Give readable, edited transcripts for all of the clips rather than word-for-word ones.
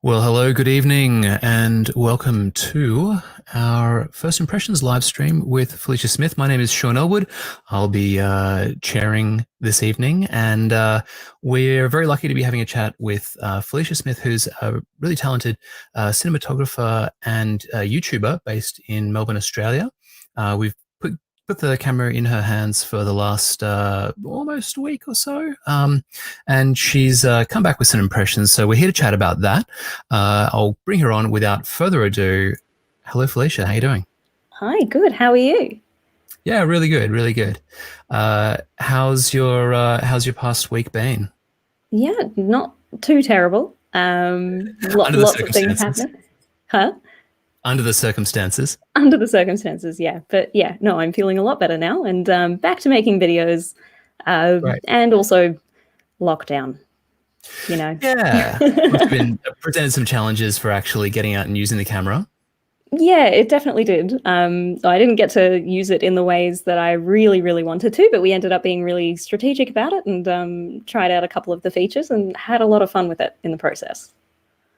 Well, hello, good evening, and welcome to our First Impressions live stream with Felicia Smith. My name is Sean Elwood. I'll be chairing this evening, and we're very lucky to be having a chat with Felicia Smith, who's a really talented cinematographer and YouTuber based in Melbourne, Australia. We've put the camera in her hands for the last almost week or so. And she's come back with some impressions. So we're here to chat about that. I'll bring her on without further ado. Hello, Felicia. How you doing? Hi, good. How are you? Yeah, really good, really good. How's your past week been? Yeah, not too terrible. Under the Lots of things circumstances. happening. Huh? Under the circumstances. Under the circumstances, yeah. But yeah, no, I'm feeling a lot better now and back to making videos Right. and also lockdown, you know. Yeah. Must have been presented some challenges for actually getting out and using the camera. Yeah, it definitely did. I didn't get to use it in the ways that I really, really wanted to, but we ended up being really strategic about it and tried out a couple of the features and had a lot of fun with it in the process.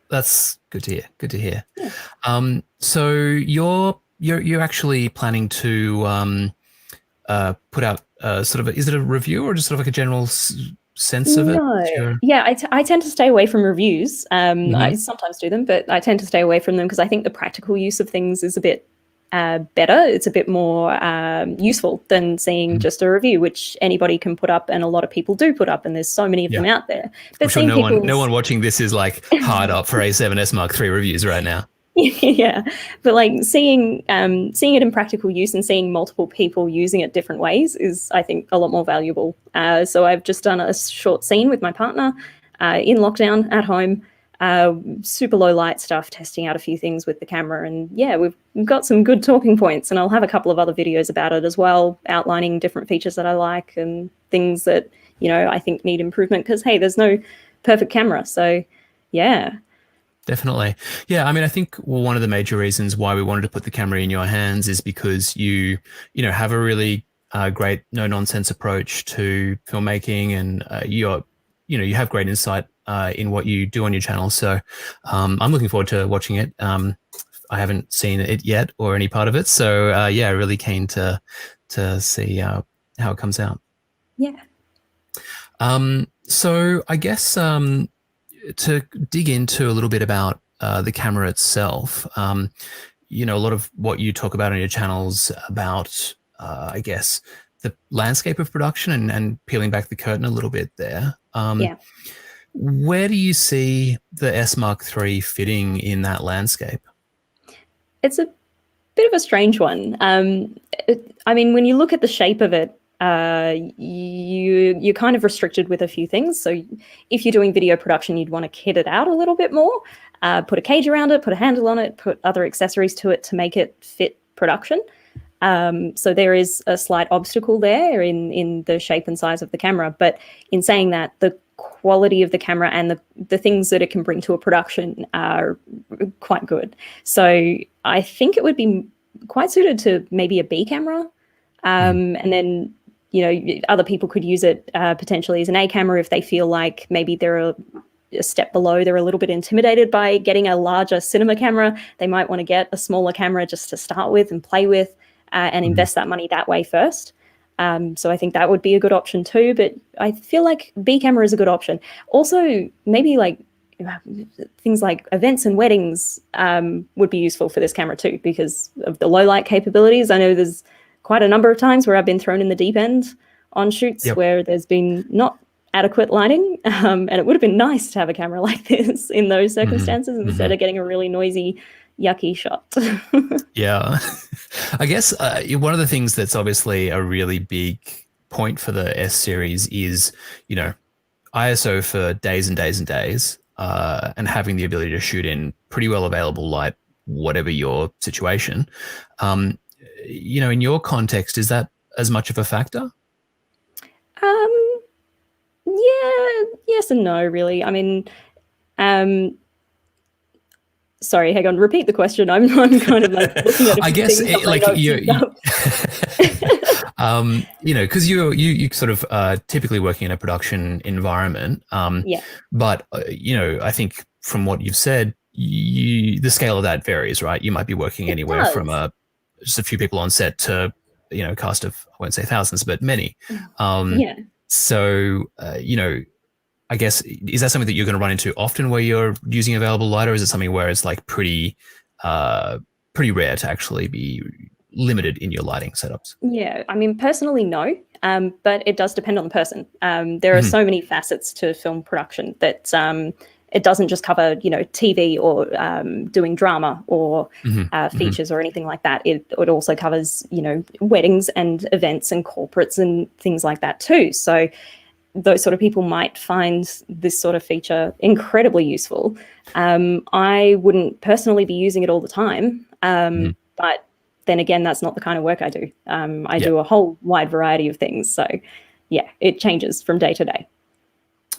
That's good to hear. Good to hear. Yeah. So you're actually planning to put out sort of is it a review or just sort of like a general sense of it? No. Sure. Yeah, I tend to stay away from reviews. Mm-hmm. I sometimes do them, but I tend to stay away from them because I think the practical use of things is a bit better. It's a bit more useful than seeing just a review, which anybody can put up, and a lot of people do put up, and there's so many of them out there. But I'm sure no one watching this is like hard up for A7S Mark III reviews right now. Yeah, but like seeing it in practical use and seeing multiple people using it different ways is, I think, a lot more valuable. So I've just done a short scene with my partner in lockdown at home, super low light stuff, testing out a few things with the camera, and yeah, we've got some good talking points. And I'll have a couple of other videos about it as well, outlining different features that I like and things that I think need improvement. Because hey, there's no perfect camera, so yeah. Definitely. Yeah, I mean, I think one of the major reasons why we wanted to put the camera in your hands is because you have a really great no nonsense approach to filmmaking, and you have great insight in what you do on your channel. So I'm looking forward to watching it. I haven't seen it yet or any part of it, so yeah, really keen to see how it comes out. Yeah. So I guess to dig into a little bit about the camera itself, a lot of what you talk about on your channels about, I guess, the landscape of production and peeling back the curtain a little bit there. Yeah. Where do you see the S Mark III fitting in that landscape? It's a bit of a strange one. I mean, when you look at the shape of it, you're kind of restricted with a few things. So if you're doing video production, you'd want to kit it out a little bit more, put a cage around it, put a handle on it, put other accessories to it to make it fit production. So there is a slight obstacle there in the shape and size of the camera. But in saying that, the quality of the camera and the things that it can bring to a production are quite good. So I think it would be quite suited to maybe a B camera. And then, other people could use it potentially as an A camera if they feel like maybe they're a step below, they're a little bit intimidated by getting a larger cinema camera. They might want to get a smaller camera just to start with and play with and invest that money that way first. So I think that would be a good option too. But I feel like B camera is a good option. Also, maybe like things like events and weddings would be useful for this camera too, because of the low light capabilities. I know there's quite a number of times where I've been thrown in the deep end on shoots where there's been not adequate lighting. And it would have been nice to have a camera like this in those circumstances instead of getting a really noisy, yucky shot. Yeah. I guess one of the things that's obviously a really big point for the S series is, ISO for days and days and days, and having the ability to shoot in pretty well available light, whatever your situation. In your context, is that as much of a factor? Yeah, yes and no, really. I mean, sorry, hang on, repeat the question. I'm kind of like looking at a few I guess things like because you sort of typically working in a production environment. Yeah. But I think from what you've said, the scale of that varies, right? You might be working It anywhere from does. just a few people on set to, a cast of, I won't say thousands, but many. Um, Yeah. so, I guess, is that something that you're going to run into often where you're using available light, or is it something where it's like pretty rare to actually be limited in your lighting setups? Yeah, I mean, personally, no, but it does depend on the person. There are Mm-hmm, so many facets to film production that it doesn't just cover, TV or doing drama or mm-hmm, mm-hmm. features or anything like that. It also covers, weddings and events and corporates and things like that too. So those sort of people might find this sort of feature incredibly useful. I wouldn't personally be using it all the time, Mm-hmm. but then again, that's not the kind of work I do. I Yeah. do a whole wide variety of things. So, yeah, it changes from day to day.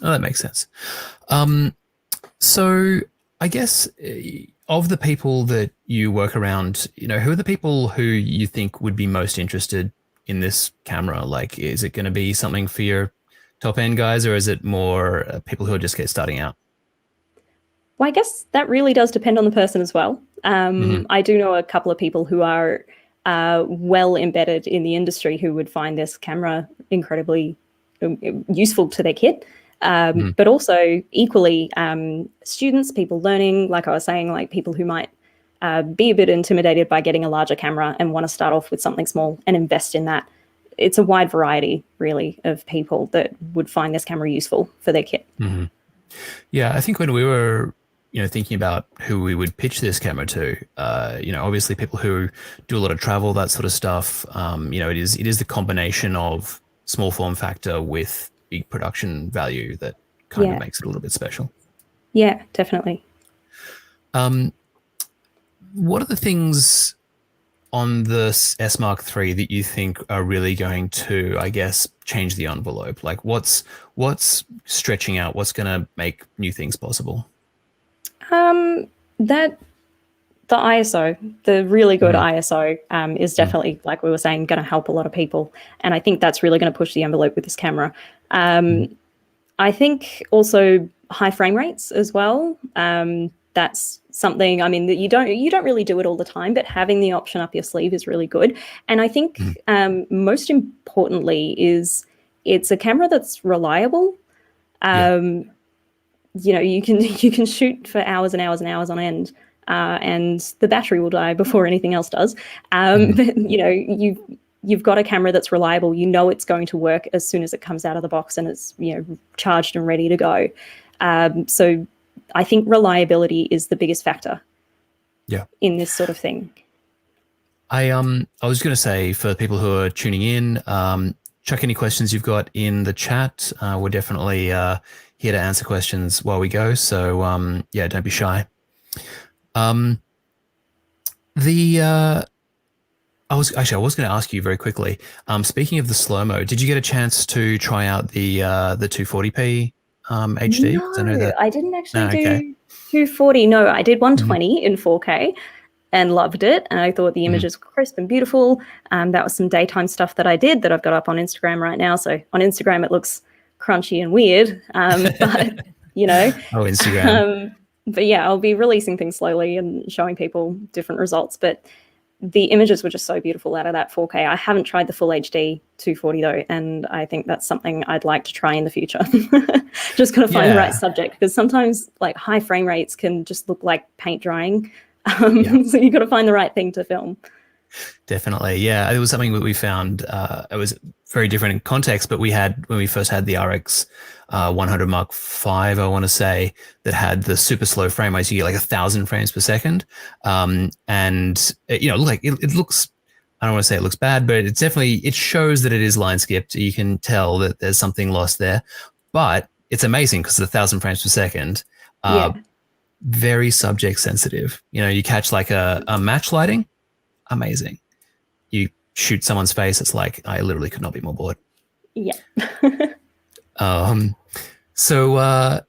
Oh, that makes sense. Um, so I guess of the people that you work around, who are the people who you think would be most interested in this camera? Like, is it going to be something for your top end guys, or is it more people who are just get starting out? Well, I guess that really does depend on the person as well. Mm-hmm, I do know a couple of people who are well embedded in the industry who would find this camera incredibly useful to their kit. mm-hmm, But also equally students, people learning, like I was saying, like people who might be a bit intimidated by getting a larger camera and want to start off with something small and invest in that. It's a wide variety, really, of people that would find this camera useful for their kit. mm-hmm. Yeah, I think when we were, thinking about who we would pitch this camera to, obviously people who do a lot of travel, that sort of stuff. It is the combination of small form factor with big production value that kind of Yeah, makes it a little bit special. yeah, definitely. Um, what are the things on the S Mark III that you think are really going to, I guess, change the envelope? Like, what's stretching out? What's going to make new things possible? That the ISO, the really good Mm-hmm, ISO, is definitely, like we were saying, going to help a lot of people, and I think that's really going to push the envelope with this camera. mm-hmm, I think also high frame rates as well. That's something. I mean, that you don't really do it all the time, but having the option up your sleeve is really good. And I mm-hmm. think most importantly is it's a camera that's reliable. Yeah. You can shoot for hours and hours and hours on end, and the battery will die before anything else does. Mm-hmm. But you've got a camera that's reliable. You know it's going to work as soon as it comes out of the box and it's charged and ready to go. So I think reliability is the biggest factor Yeah. in this sort of thing. I was going to say for people who are tuning in, chuck any questions you've got in the chat. We're definitely here to answer questions while we go. So yeah, don't be shy. Um, the I was going to ask you very quickly. Speaking of the slow mo, did you get a chance to try out the 240p HD? 'Cause I know No, that. I didn't actually No, okay. do 240. No, I did Mm-hmm, 120 in 4K and loved it. And I thought the mm-hmm. images were crisp and beautiful. That was some daytime stuff that I did that I've got up on Instagram right now. So on Instagram, it looks crunchy and weird. But, you know, Oh, Instagram. um, but yeah, I'll be releasing things slowly and showing people different results. But the images were just so beautiful out of that 4K. I haven't tried the full HD 240 though, and I think that's something I'd like to try in the future. Just got to find the right Yeah. subject because sometimes like high frame rates can just look like paint drying. Yeah. So you got to find the right thing to film. Definitely. Yeah. It was something that we found, it was very different in context, but we had, when we first had the RX 100 Mark V, I want to say, that had the super slow frame rates. You get like 1,000 frames per second. And it looks, I don't want to say it looks bad, but it's definitely, it shows that it is line skipped. You can tell that there's something lost there, but it's amazing because the 1,000 frames per second, Yeah, very subject sensitive. You catch like a match lighting, amazing. You shoot someone's face, it's like I literally could not be more bored. yeah, Um, so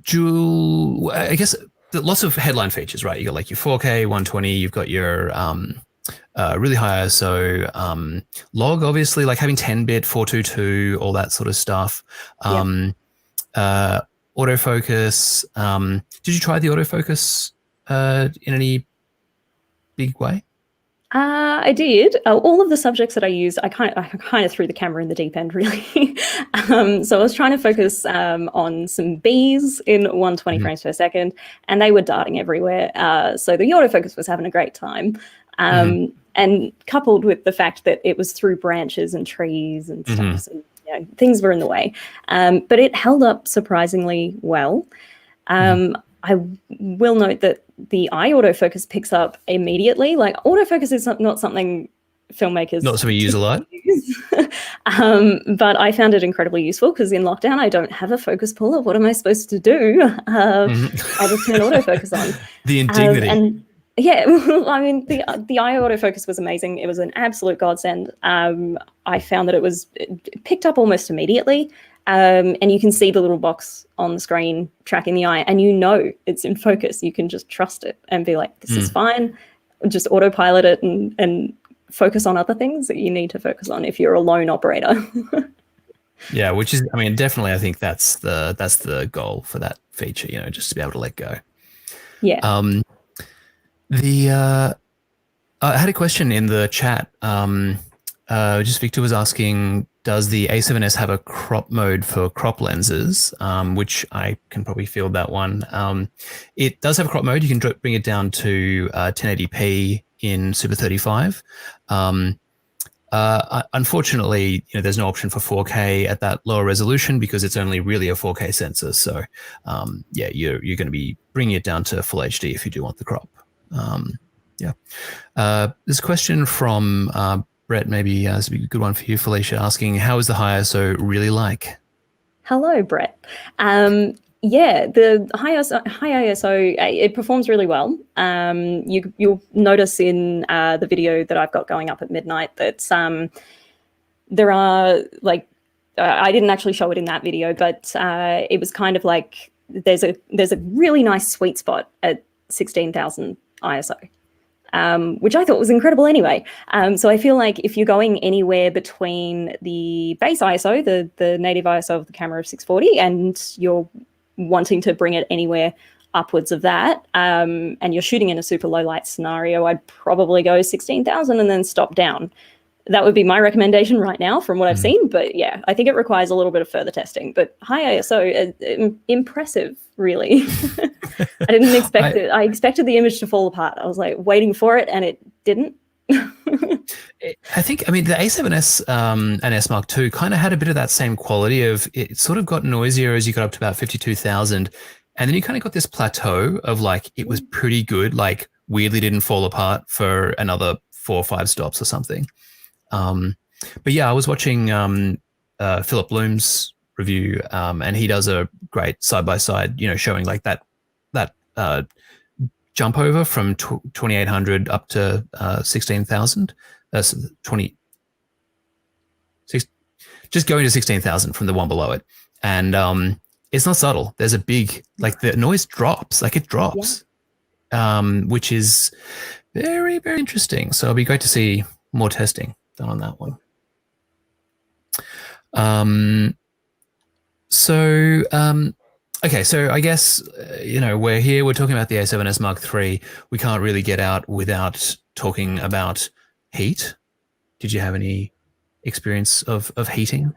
Jewel, I guess lots of headline features, right? You got like your 4K 120, you've got your really high ISO log, obviously, like having 10-bit 422, all that sort of stuff. yep. Um, uh, autofocus. Did you try the autofocus in any big way? I did. All of the subjects that I used, I kind of threw the camera in the deep end, really. So I was trying to focus on some bees in 120 Mm-hmm. frames per second, and they were darting everywhere. So the autofocus was having a great time. Mm-hmm. And coupled with the fact that it was through branches and trees and Mm-hmm. stuff, so things were in the way. But it held up surprisingly well. Mm-hmm. I will note that the eye autofocus picks up immediately. Like autofocus is not something Not filmmakers something you use a lot. typically use. But I found it incredibly usul because in lockdown I don't have a focus puller. What am I supposed to do? I just turn Mm-hmm. autofocus on, The indignity. and yeah, I mean the eye autofocus was amazing. It was an absolute godsend. I found that it picked up almost immediately. And you can see the little box on the screen tracking the eye, and it's in focus. You can just trust it and be like, this is fine. Just autopilot it and focus on other things that you need to focus on if you're a lone operator. Yeah, which is, I mean, definitely, I think that's the goal for that feature. Just to be able to let go. Yeah. Um, the I had a question in the chat. Just Victor was asking, does the A7S have a crop mode for crop lenses? Which I can probably field that one. It does have a crop mode. You can bring it down to 1080p in Super 35. Unfortunately, there's no option for 4K at that lower resolution because it's only really a 4K sensor. So, yeah, you're going to be bringing it down to full HD if you do want the crop. Yeah. There's a question from Brett, maybe this would be a good one for you, Felicia, asking, how is the high ISO really like? Hello, Brett. Yeah, the high ISO, it performs really well. You'll notice in the video that I've got going up at midnight that there are I didn't actually show it in that video, but it was kind of like there's a really nice sweet spot at 16,000 ISO. Which I thought was incredible anyway. So I feel like if you're going anywhere between the base ISO, the native ISO of the camera of 640, and you're wanting to bring it anywhere upwards of that, and you're shooting in a super low light scenario, I'd probably go 16,000 and then stop down. That would be my recommendation right now from what I've seen. But yeah, I think it requires a little bit of further testing. But high ISO, impressive, really. I didn't expect it. I expected the image to fall apart. I was like waiting for it, and it didn't. I think, I mean, the A7S and S Mark II kind of had a bit of that same quality of it sort of got noisier as you got up to about 52,000. And then you kind of got this plateau of like, it was pretty good, like weirdly didn't fall apart for another 4 or 5 stops or something. But yeah, I was watching Philip Bloom's review, and he does a great side-by-side, showing like that jump over from 2,800 up to 16,000. That's 20, just going to 16,000 from the one below it. And it's not subtle. There's a big, like the noise drops, like it drops, which is very, very interesting. So it'll be great to see more testing done on that one. Okay, so I guess, we're here, we're talking about the A7S Mark III. We can't really get out without talking about heat. Did you have any experience of heating?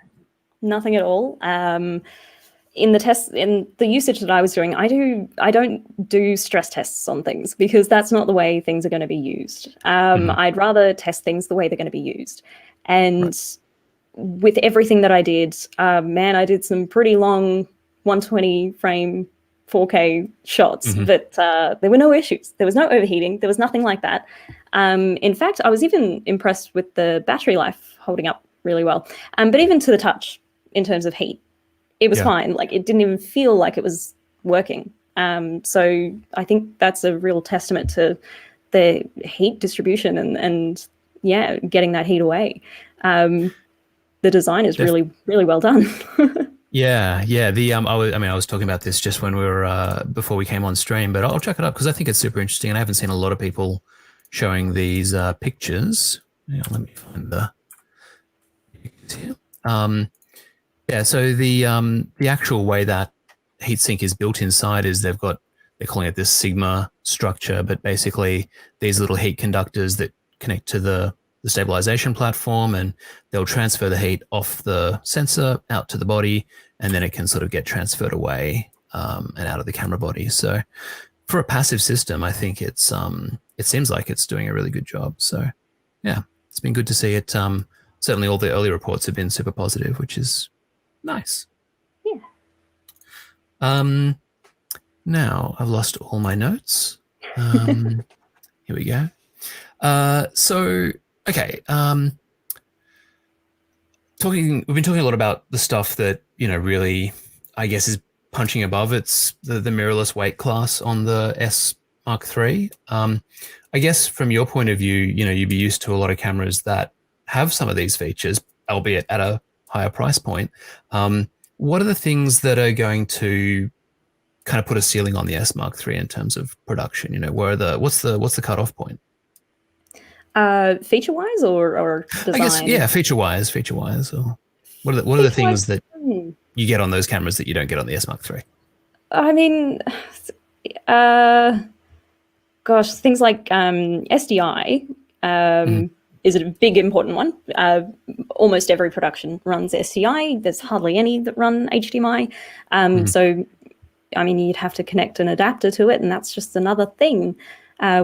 Nothing at all. In the usage that I was doing, I don't do stress tests on things because that's not the way things are going to be used. I'd rather test things the way they're going to be used. And with everything that I did, I did some pretty long 120 frame 4K shots, but there were no issues. There was no overheating. There was nothing like that. In fact, I was even impressed with the battery life holding up really well. But even to the touch in terms of heat, it was fine. Like it didn't even feel like it was working. So I think that's a real testament to the heat distribution and getting that heat away. The design is really, really well done. Yeah. I was talking about this just when we were before we came on stream, but I'll check it up because I think it's super interesting, and I haven't seen a lot of people showing these pictures. Let me find the pictures here. So the actual way that heatsink is built inside is they're calling it this Sigma structure, but basically these little heat conductors that connect to the stabilization platform, and they'll transfer the heat off the sensor out to the body, and then it can sort of get transferred away and out of the camera body. So for a passive system, I think it seems like it's doing a really good job. So yeah, it's been good to see it. Certainly all the early reports have been super positive, which is nice. Yeah. Now I've lost all my notes. Here we go. So, okay. We've been talking a lot about the stuff that, really, I guess, is punching above its the mirrorless weight class on the S Mark III. I guess from your point of view, you'd be used to a lot of cameras that have some of these features, albeit at a higher price point. What are the things that are going to kind of put a ceiling on the S Mark III in terms of production? What's the cutoff point? Feature wise or design? I guess, yeah, feature wise. Or what are the things that you get on those cameras that you don't get on the S Mark III? I mean, gosh, things like SDI is a big important one. Almost every production runs SDI. There's hardly any that run HDMI. So, I mean, you'd have to connect an adapter to it, and that's just another thing,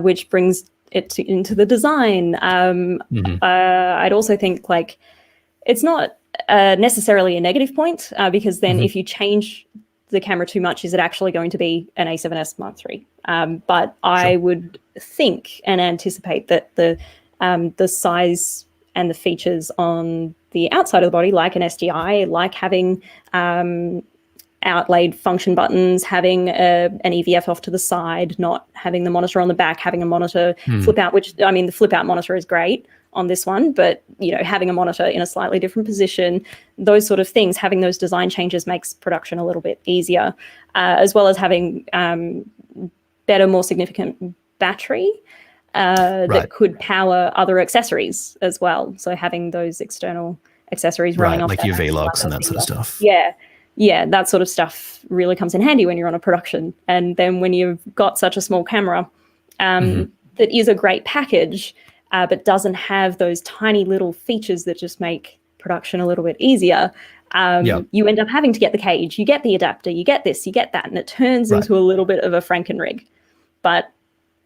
which brings it into the design. I'd also think like it's not necessarily a negative point because then if you change the camera too much, is it actually going to be an A7S Mark III? But I would think and anticipate that the size and the features on the outside of the body, like an SDI, like having outlaid function buttons, having an EVF off to the side, not having the monitor on the back, having a monitor flip out, which, I mean, the flip out monitor is great on this one, but, having a monitor in a slightly different position, those sort of things, having those design changes makes production a little bit easier, as well as having better, more significant battery that could power other accessories as well. So having those external accessories running off like your V-Lux and that sort of stuff. Yeah, that sort of stuff really comes in handy when you're on a production. And then when you've got such a small camera that is a great package, but doesn't have those tiny little features that just make production a little bit easier, you end up having to get the cage, you get the adapter, you get this, you get that, and it turns into a little bit of a Frankenrig. But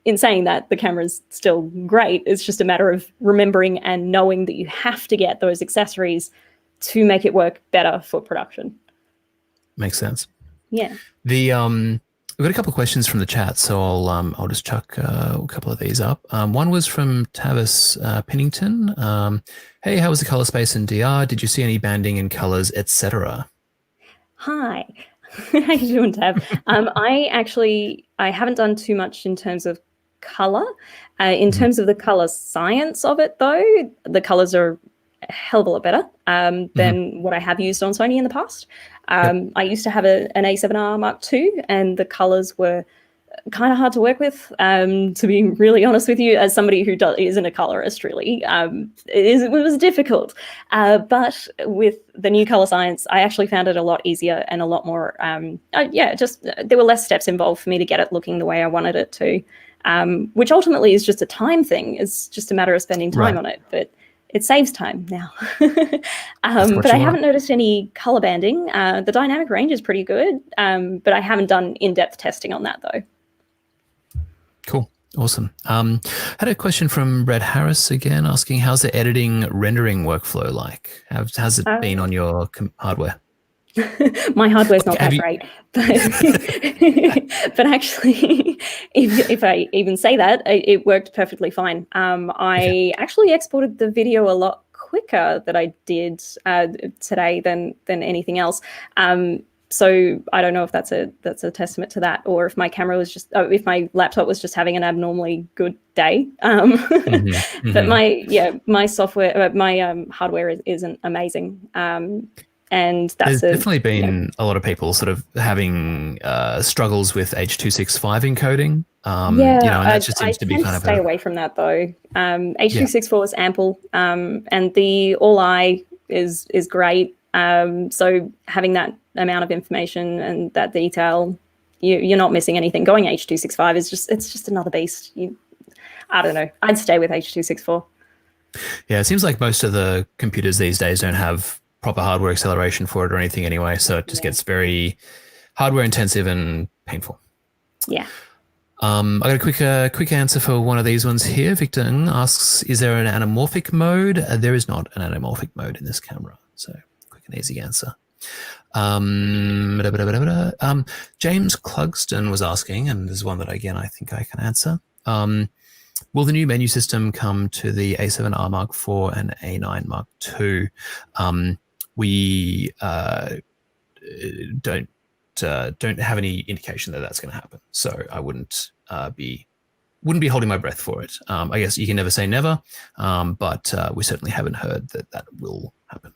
in saying that, the camera's still great. It's just a matter of remembering and knowing that you have to get those accessories to make it work better for production. Makes sense. Yeah. We've got a couple of questions from the chat, so I'll just chuck a couple of these up. One was from Tavis Pennington. Hey, how was the color space in DR? Did you see any banding in colors, etc.? Hi. How you doing, Tab? I haven't done too much in terms of color. In terms of the color science of it, though, the colors are a hell of a lot better than what I have used on Sony in the past. I used to have an A7R Mark II, and the colors were kind of hard to work with, to be really honest with you, as somebody who isn't a colorist, really. It was difficult. But with the new color science, I actually found it a lot easier and a lot more, there were less steps involved for me to get it looking the way I wanted it to, which ultimately is just a time thing. It's just a matter of spending time on it. But it saves time now. But I haven't noticed any color banding. The dynamic range is pretty good, but I haven't done in-depth testing on that, though. Cool. Awesome. Had a question from Brett Harris again, asking, how's the editing rendering workflow like? How's it been on your hardware? My hardware's not that great, but actually, if I even say that, it worked perfectly fine. I actually exported the video a lot quicker that I did today than anything else. So I don't know if that's a testament to that, or if my camera was just, if my laptop was just having an abnormally good day. But my software, my hardware isn't amazing. And that's There's definitely been a lot of people sort of having struggles with H.265 encoding. And that just seems to be kind of stay away from that, though. H.264 is ample, and the All-I is great. So having that amount of information and that detail, you're not missing anything. Going H.265 is just another beast. I don't know. I'd stay with H.264. Yeah, it seems like most of the computers these days don't have proper hardware acceleration for it or anything anyway, so it just gets very hardware intensive and painful. Yeah. I got a quick answer for one of these ones here. Victor asks, is there an anamorphic mode? There is not an anamorphic mode in this camera. So quick and easy answer. James Clugston was asking, and this is one that, again, I think I can answer. Will the new menu system come to the A7R Mark IV and A9 Mark II? We don't have any indication that that's going to happen, so I wouldn't be holding my breath for it. I guess you can never say never, but we certainly haven't heard that will happen.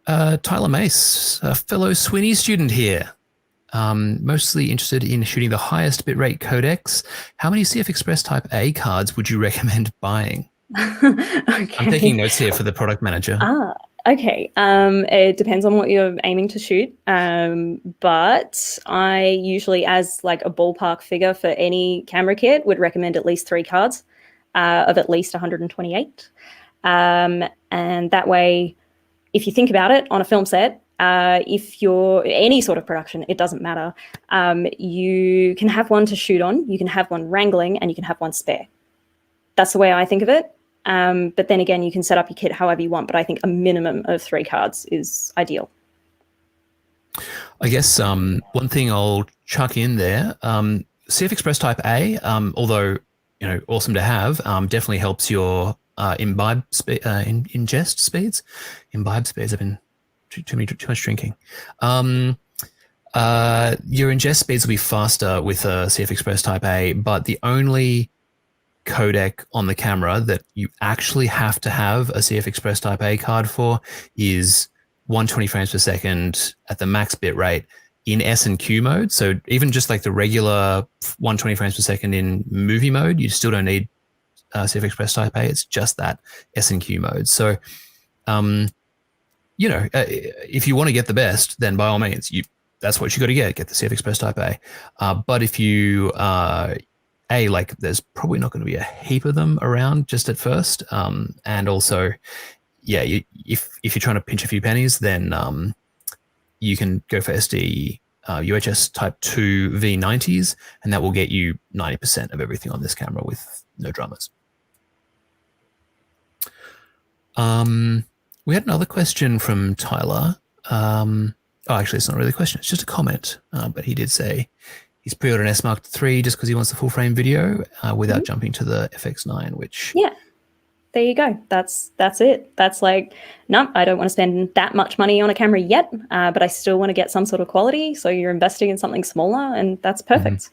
Tyler Mace, a fellow Sweeney student here. Mostly interested in shooting the highest bitrate codecs. How many CF Express Type A cards would you recommend buying? Okay. I'm taking notes here for the product manager. Okay. It depends on what you're aiming to shoot. But I usually, as like a ballpark figure for any camera kit, would recommend at least 3 cards of at least 128. And that way, if you think about it on a film set, if you're any sort of production, it doesn't matter. You can have one to shoot on, you can have one wrangling, and you can have one spare. That's the way I think of it. But then again, you can set up your kit however you want, but I think a minimum of 3 cards is ideal. I guess one thing I'll chuck in there, CF Express Type A, although awesome to have, definitely helps your ingest speeds. Imbibe speeds. I've been too much drinking. Your ingest speeds will be faster with a CF Express Type A, but the only codec on the camera that you actually have to have a CF Express Type A card for is 120 frames per second at the max bit rate in S&Q mode. So even just like the regular 120 frames per second in movie mode, you still don't need CF Express Type A. It's just that S&Q mode. So, if you want to get the best, then by all means, that's what you got to get the CF Express Type A. But if you there's probably not going to be a heap of them around just at first. And also, if you're trying to pinch a few pennies, then you can go for SD UHS Type 2 V90s, and that will get you 90% of everything on this camera with no dramas. We had another question from Tyler. Actually, it's not really a question. It's just a comment. But he did say he's pre-ordered an S Mark III just because he wants the full frame video without jumping to the FX9, which... Yeah, there you go. That's it. That's like, no, I don't want to spend that much money on a camera yet, but I still want to get some sort of quality. So you're investing in something smaller, and that's perfect.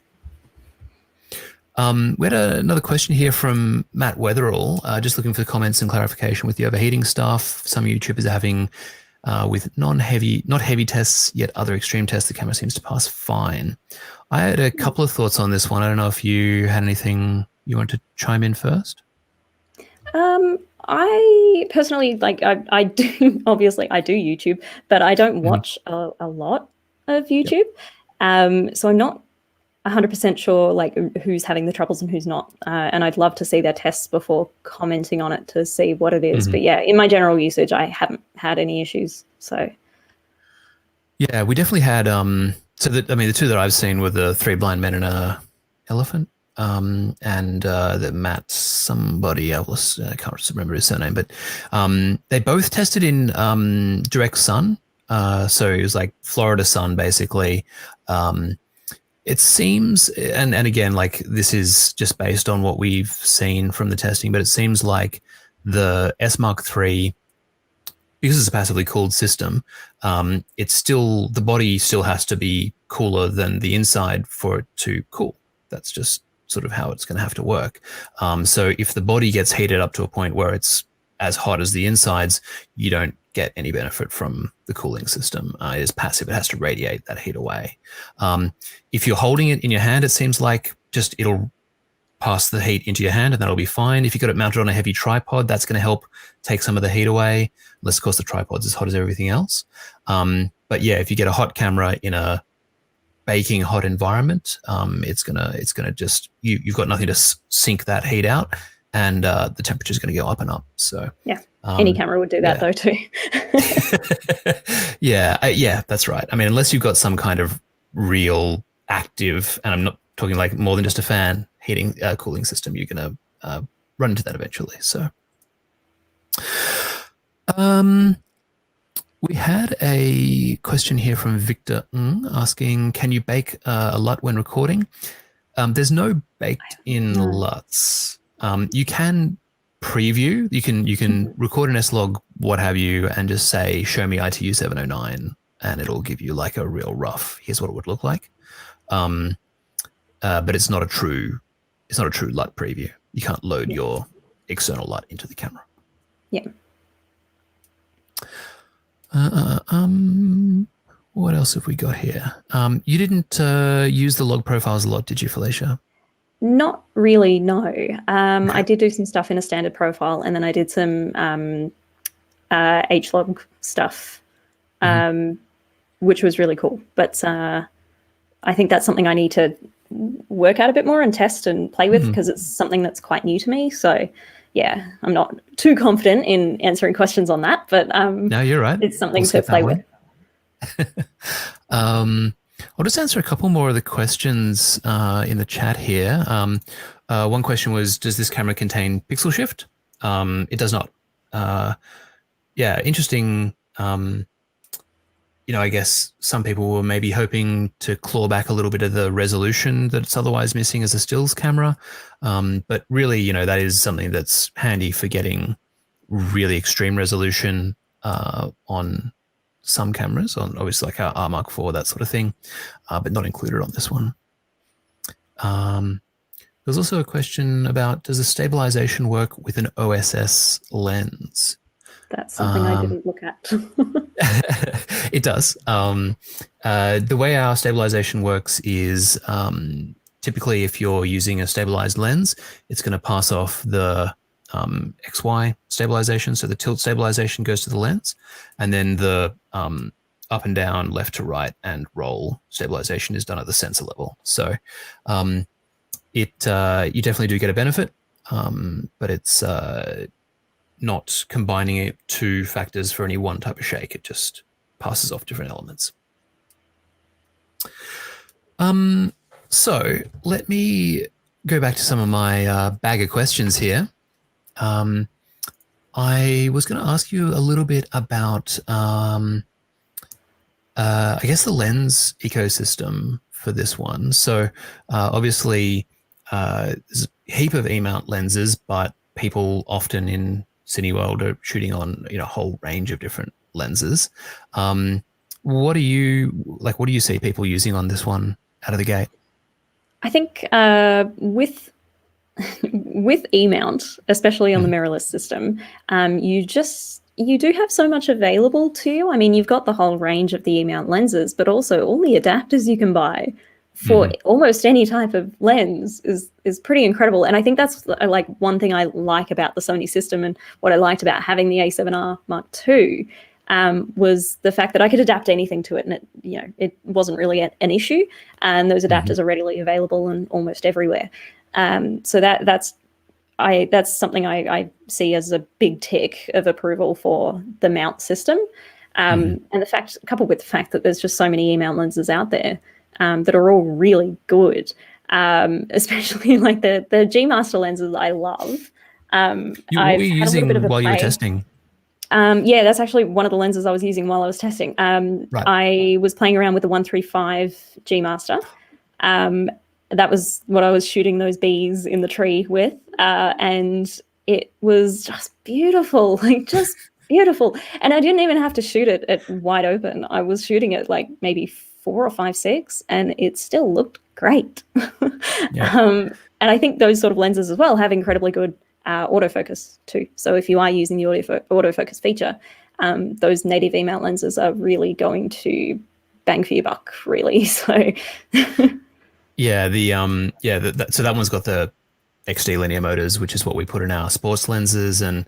We had another question here from Matt Weatherall, just looking for comments and clarification with the overheating stuff. Some YouTubers are having with not heavy tests, yet other extreme tests, the camera seems to pass fine. I had a couple of thoughts on this one. I don't know if you had anything you want to chime in first. I personally, I do, obviously I do YouTube, but I don't watch a lot of YouTube. So I'm not 100% sure who's having the troubles and who's not. And I'd love to see their tests before commenting on it to see what it is. But yeah, in my general usage, I haven't had any issues. So yeah, we definitely had, the two that I've seen were the 3 blind men and a elephant. And the Matt somebody else, I can't remember his surname, but they both tested in direct sun. So it was like Florida sun, basically. It seems, and again, this is just based on what we've seen from the testing, but it seems like the S Mark III, because it's a passively cooled system, the body still has to be cooler than the inside for it to cool. That's just sort of how it's going to have to work. So if the body gets heated up to a point where it's as hot as the insides, you don't get any benefit from the cooling system. It is passive. It has to radiate that heat away. If you're holding it in your hand, it seems like it'll pass the heat into your hand and that'll be fine. If you've got it mounted on a heavy tripod, that's going to help take some of the heat away, unless of course the tripod's as hot as everything else. But yeah, if you get a hot camera in a baking hot environment, it's gonna just you've got nothing to sink that heat out, and the temperature is going to go up and up. So yeah, any camera would do that though too. Yeah, that's right. I mean, unless you've got some kind of real active, and I'm not talking like more than just a fan heating cooling system, you're going to run into that eventually. So we had a question here from Victor asking, can you bake a LUT when recording? There's no baked in LUTs. You can preview, you can record an S-Log, what have you, and just say, show me ITU 709, and it'll give you like a real rough, here's what it would look like. But it's not a true LUT preview. You can't load your external LUT into the camera. Yeah. What else have we got here? You didn't use the log profiles a lot, did you, Felicia? Not really, no. I did do some stuff in a standard profile, and then I did some HLog stuff, which was really cool. But I think that's something I need to work out a bit more and test and play with, because it's something that's quite new to me. So yeah, I'm not too confident in answering questions on that, but no, you're right. It's something to play with. I'll just answer a couple more of the questions in the chat here. One question was, does this camera contain pixel shift? It does not. Yeah, interesting. I guess some people were maybe hoping to claw back a little bit of the resolution that's otherwise missing as a stills camera. But really, that is something that's handy for getting really extreme resolution on some cameras, on obviously like our R Mark IV, that sort of thing, but not included on this one. There's also a question about, does the stabilization work with an OSS lens? That's something I didn't look at. It does. The way our stabilization works is typically if you're using a stabilized lens, it's going to pass off the XY stabilization. So the tilt stabilization goes to the lens, and then the up and down, left to right, and roll stabilization is done at the sensor level. So you definitely do get a benefit, but it's not combining two factors for any one type of shake. It just passes off different elements. So let me go back to some of my bag of questions here. I was going to ask you a little bit about, I guess, the lens ecosystem for this one. So obviously, there's a heap of E-mount lenses, but people often in Cineworld are shooting on a whole range of different lenses. What do you see people using on this one out of the gate? I think with E-mount, especially on the mirrorless system, you do have so much available to you. I mean, you've got the whole range of the E-mount lenses, but also all the adapters you can buy for almost any type of lens is pretty incredible. And I think that's like one thing I like about the Sony system, and what I liked about having the A7R Mark II was the fact that I could adapt anything to it, and it wasn't really an issue. And those adapters are readily available and almost everywhere. So that's something I see as a big tick of approval for the mount system. And coupled with the fact that there's just so many E-mount lenses out there that are all really good, especially like the G Master lenses I love. What were you using while you were testing? Yeah, that's actually one of the lenses I was using while I was testing. Right. I was playing around with the 135 G Master. That was what I was shooting those bees in the tree with. And it was just beautiful, just beautiful. And I didn't even have to shoot it at wide open. I was shooting it like maybe 4 or 5.6, and it still looked great. Yeah. And I think those sort of lenses as well have incredibly good autofocus too. So if you are using the autofocus feature, those native E-mount lenses are really going to bang for your buck, really. So yeah, so that one's got the XD linear motors, which is what we put in our sports lenses. And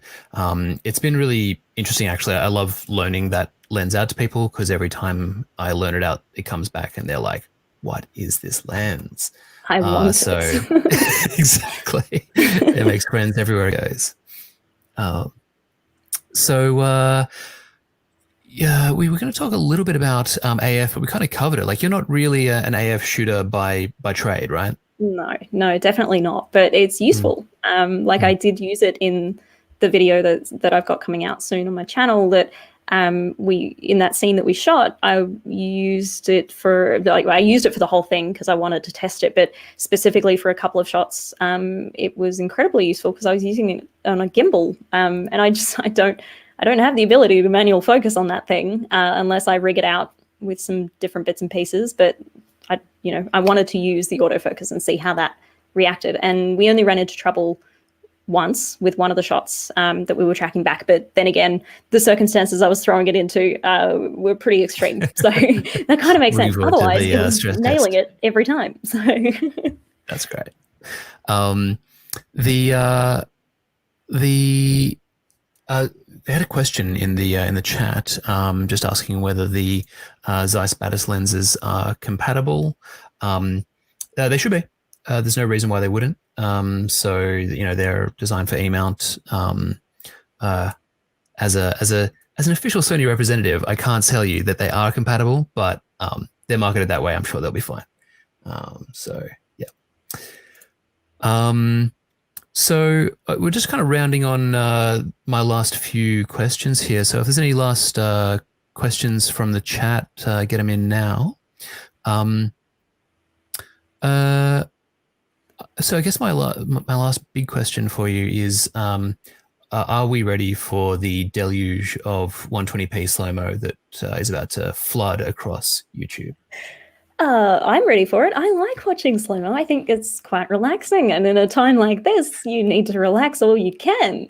it's been really interesting, actually. I love loaning that lens out to people because every time I loan it out, it comes back and they're like, what is this lens? I want So it. exactly. It makes friends everywhere it goes. So yeah, we were going to talk a little bit about AF, but we kind of covered it. Like, you're not really an AF shooter by trade, right? No, definitely not. But it's Mm, useful. Like I did use it in the video that I've got coming out soon on my channel. That we in that scene that we shot, I used it for the whole thing because I wanted to test it. But specifically for a couple of shots, it was incredibly useful because I was using it on a gimbal, and I don't have the ability to manual focus on that thing unless I rig it out with some different bits and pieces. But I wanted to use the autofocus and see how that reacted. And we only ran into trouble once with one of the shots that we were tracking back. But then again, the circumstances I was throwing it into were pretty extreme. So that kind of makes sense. Revert to Otherwise, the it was stress nailing test. it every time. So That's great. Um, the they had a question in the chat, just asking whether the Zeiss Batis lenses are compatible. They should be. There's no reason why they wouldn't. So they're designed for E-mount. As an official Sony representative, I can't tell you that they are compatible, but they're marketed that way. I'm sure they'll be fine. So yeah. So we're just kind of rounding on my last few questions here. So if there's any last questions from the chat, get them in now. So I guess my last big question for you is, are we ready for the deluge of 120p slow-mo that is about to flood across YouTube? I'm ready for it. I like watching slow-mo. I think it's quite relaxing. And in a time like this, you need to relax all you can.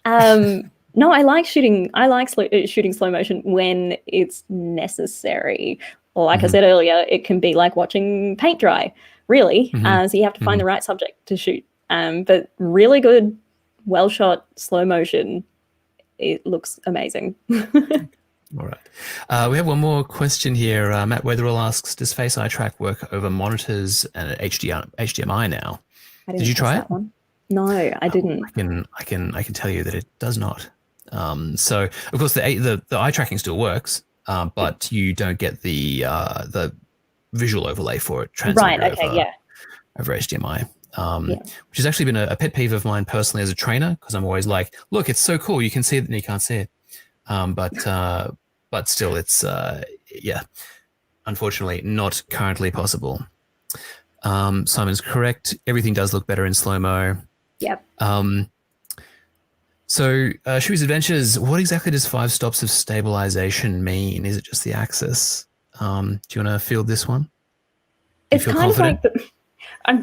No, I like shooting. I like shooting slow motion when it's necessary. Or like I said earlier, it can be like watching paint dry, really. So you have to find the right subject to shoot. But really good, well shot slow motion, it looks amazing. All right. We have one more question here. Matt Weatherall asks, does Face Eye Track work over monitors and HDMI now? Did you try it? One. No, I didn't. I can tell you that it does not. So of course the eye tracking still works, but you don't get the visual overlay for it transmitted over HDMI. Which has actually been a pet peeve of mine personally as a trainer, because I'm always like, look, it's so cool, you can see it and you can't see it. But still, it's unfortunately not currently possible. Simon's correct. Everything does look better in slow-mo. Yep. So Shui's Adventures, what exactly does 5 stops of stabilization mean? Is it just the axis? Do you want to field this one? It's kind confident? Of like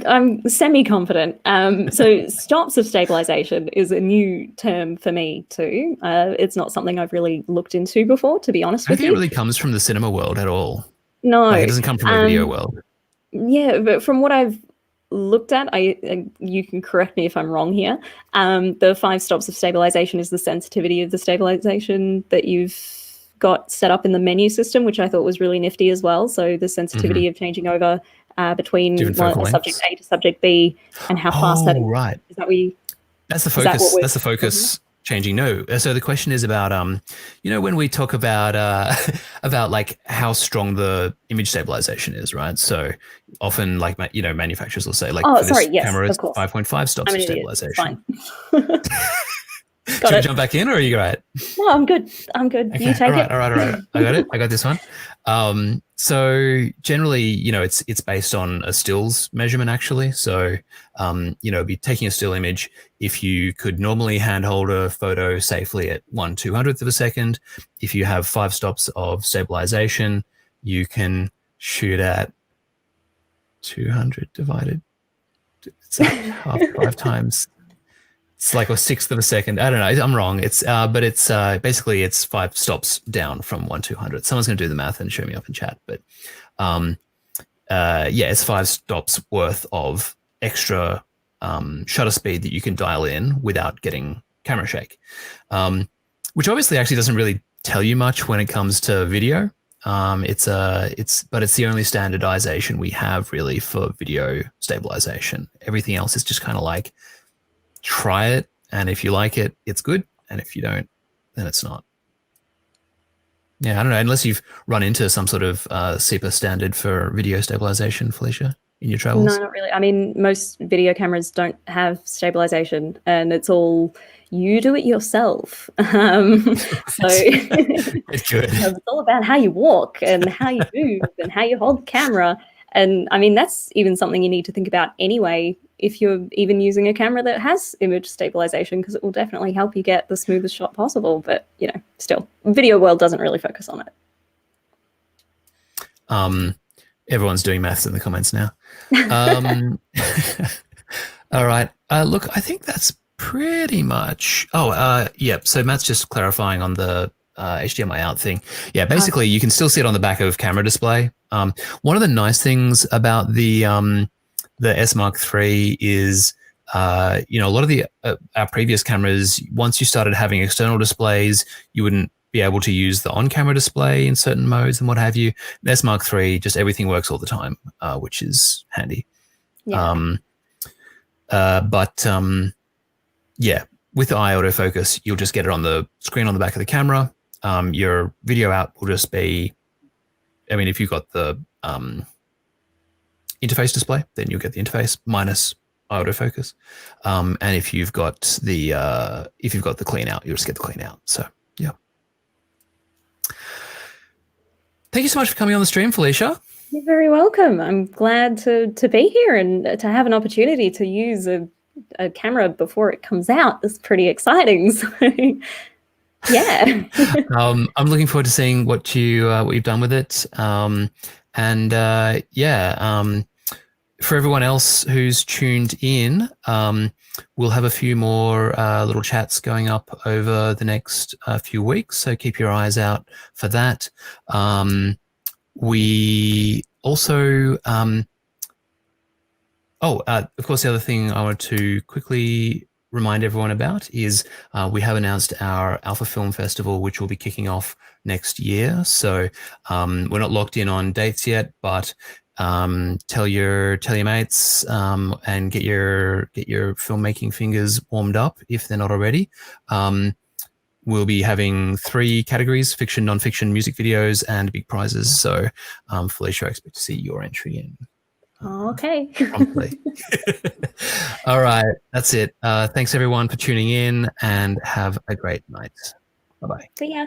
I'm semi-confident. So stops of stabilization is a new term for me too. It's not something I've really looked into before, to be honest with you. I don't think it really comes from the cinema world at all. No. Like, it doesn't come from the video world. Yeah, but from what I've looked at, you can correct me if I'm wrong here. The 5 stops of stabilization is the sensitivity of the stabilization that you've got set up in the menu system, which I thought was really nifty as well. So the sensitivity of changing over between subject A to subject B and how fast that is. Right. Is that we? That's the focus. That's the focus changing. No. So the question is about, when we talk about like how strong the image stabilization is, right? So often, like, manufacturers will say, like, camera is 5.5 stops of stabilization. Fine. Should we jump back in, or are you right? No, I'm good. Okay. You take it. All right. I got it. I got this one. So generally, it's based on a stills measurement, actually. So, be taking a still image. If you could normally handhold a photo safely at 1/200th of a second, if you have 5 stops of stabilization, you can shoot at 200 divided. It's like half 5 times. It's like a 1/6 of a second. I don't know. I'm wrong. It's but it's basically it's 5 stops down from 1/200. Someone's going to do the math and show me up in chat. But it's 5 stops worth of extra shutter speed that you can dial in without getting camera shake, which obviously actually doesn't really tell you much when it comes to video. But it's the only standardization we have really for video stabilization. Everything else is just kind of like, try it, and if you like it, it's good, and if you don't, then it's not. Yeah, I don't know, unless you've run into some sort of SEPA standard for video stabilization, Felicia, in your No, travels. not really. I mean, most video cameras don't have stabilization, and it's all you do it yourself. So It's good. it's all about how you walk and how you move and how you hold the camera. And I mean, that's even something you need to think about anyway if you're even using a camera that has image stabilization, because it will definitely help you get the smoothest shot possible. But, you know, still, video world doesn't really focus on it. Everyone's doing maths in the comments now. All right. Look, I think that's pretty much. Oh, yeah. So Matt's just clarifying on the HDMI out thing. Yeah, basically, you can still see it on the back of camera display. One of the nice things about the S Mark III is, a lot of the our previous cameras, once you started having external displays, you wouldn't be able to use the on-camera display in certain modes and what have you. The S Mark III, just everything works all the time, which is handy. Yeah. Yeah, with the eye autofocus, you'll just get it on the screen on the back of the camera. Your video out will just be, I mean, if you've got the interface display, then you'll get the interface minus eye autofocus. And if you've got the clean out, you'll just get the clean out. So yeah. Thank you so much for coming on the stream, Felicia. You're very welcome. I'm glad to be here and to have an opportunity to use a camera before it comes out. It's pretty exciting. So, yeah. I'm looking forward to seeing what you've done with it. For everyone else who's tuned in, we'll have a few more little chats going up over the next few weeks. So keep your eyes out for that. We also, of course, the other thing I wanted to quickly remind everyone about is we have announced our Alpha Film Festival, which will be kicking off next year. So we're not locked in on dates yet, but tell your mates and get your filmmaking fingers warmed up if they're not already. We'll be having 3 categories: fiction, non-fiction, music videos, and big prizes. So, Felicia, I expect to see your entry in. Okay. Promptly. All right. That's it. Thanks, everyone, for tuning in, and have a great night. Bye-bye. See ya.